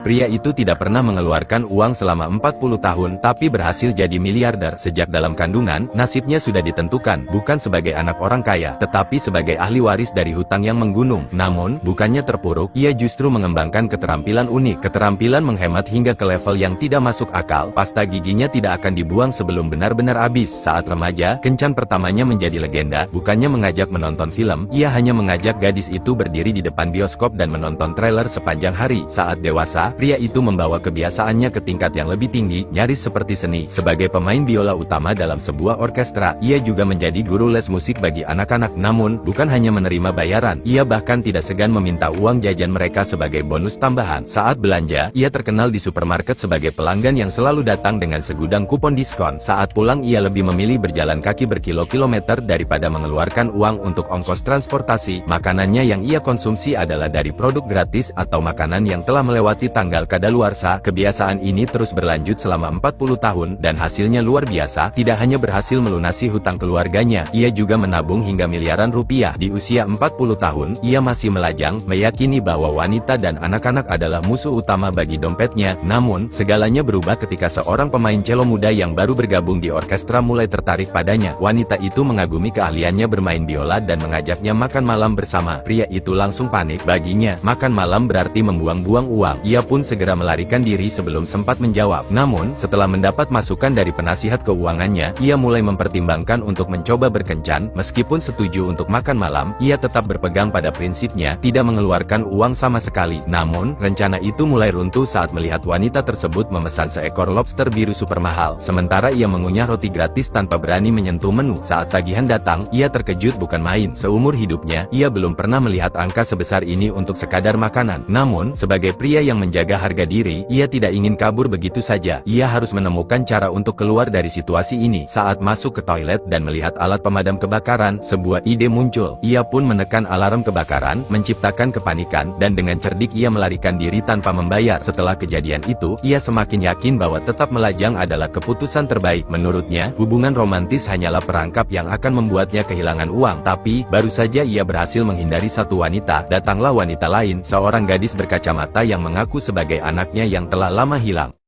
Pria itu tidak pernah mengeluarkan uang selama 40 tahun tapi berhasil jadi miliarder sejak dalam kandungan. Nasibnya sudah ditentukan, bukan sebagai anak orang kaya, tetapi sebagai ahli waris dari hutang yang menggunung. Namun, bukannya terpuruk, ia justru mengembangkan keterampilan unik. Keterampilan menghemat hingga ke level yang tidak masuk akal. Pasta giginya tidak akan dibuang sebelum benar-benar habis. Saat remaja, kencan pertamanya menjadi legenda. Bukannya mengajak menonton film, ia hanya mengajak gadis itu berdiri di depan bioskop dan menonton trailer sepanjang hari. Saat dewasa, pria itu membawa kebiasaannya ke tingkat yang lebih tinggi, nyaris seperti seni. Sebagai pemain biola utama dalam sebuah orkestra, ia juga menjadi guru les musik bagi anak-anak. Namun, bukan hanya menerima bayaran, ia bahkan tidak segan meminta uang jajan mereka sebagai bonus tambahan. Saat belanja, ia terkenal di supermarket sebagai pelanggan yang selalu datang dengan segudang kupon diskon. Saat pulang, ia lebih memilih berjalan kaki berkilo-kilometer daripada mengeluarkan uang untuk ongkos transportasi. Makanannya yang ia konsumsi adalah dari produk gratis atau makanan yang telah melewati tanggal kadaluarsa. Kebiasaan ini terus berlanjut selama 40 tahun dan hasilnya luar biasa. Tidak hanya berhasil melunasi hutang keluarganya, ia juga menabung hingga miliaran rupiah. Di usia 40 tahun, ia masih melajang, meyakini bahwa wanita dan anak-anak adalah musuh utama bagi dompetnya. Namun, segalanya berubah ketika seorang pemain cello muda yang baru bergabung di orkestra mulai tertarik padanya. Wanita itu mengagumi keahliannya bermain biola dan mengajaknya makan malam bersama. Pria itu langsung panik. Baginya, makan malam berarti membuang-buang uang. Ia pun segera melarikan diri sebelum sempat menjawab. Namun, setelah mendapat masukan dari penasihat keuangannya, ia mulai mempertimbangkan untuk mencoba berkencan. Meskipun setuju untuk makan malam, ia tetap berpegang pada prinsipnya, tidak mengeluarkan uang sama sekali. Namun, rencana itu mulai runtuh saat melihat wanita tersebut memesan seekor lobster biru super mahal. Sementara ia mengunyah roti gratis tanpa berani menyentuh menu. Saat tagihan datang, ia terkejut bukan main. Seumur hidupnya, ia belum pernah melihat angka sebesar ini untuk sekadar makanan. Namun, sebagai pria yang menjaga harga diri, ia tidak ingin kabur begitu saja. Ia harus menemukan cara untuk keluar dari situasi ini. Saat masuk ke toilet dan melihat alat pemadam kebakaran, sebuah ide muncul. Ia pun menekan alarm kebakaran, menciptakan kepanikan, dan dengan cerdik ia melarikan diri tanpa membayar. Setelah kejadian itu, ia semakin yakin bahwa tetap melajang adalah keputusan terbaik. Menurutnya, hubungan romantis hanyalah perangkap yang akan membuatnya kehilangan uang. Tapi, baru saja ia berhasil menghindari satu wanita, datanglah wanita lain, seorang gadis berkacamata yang mengaku sebagai anaknya yang telah lama hilang.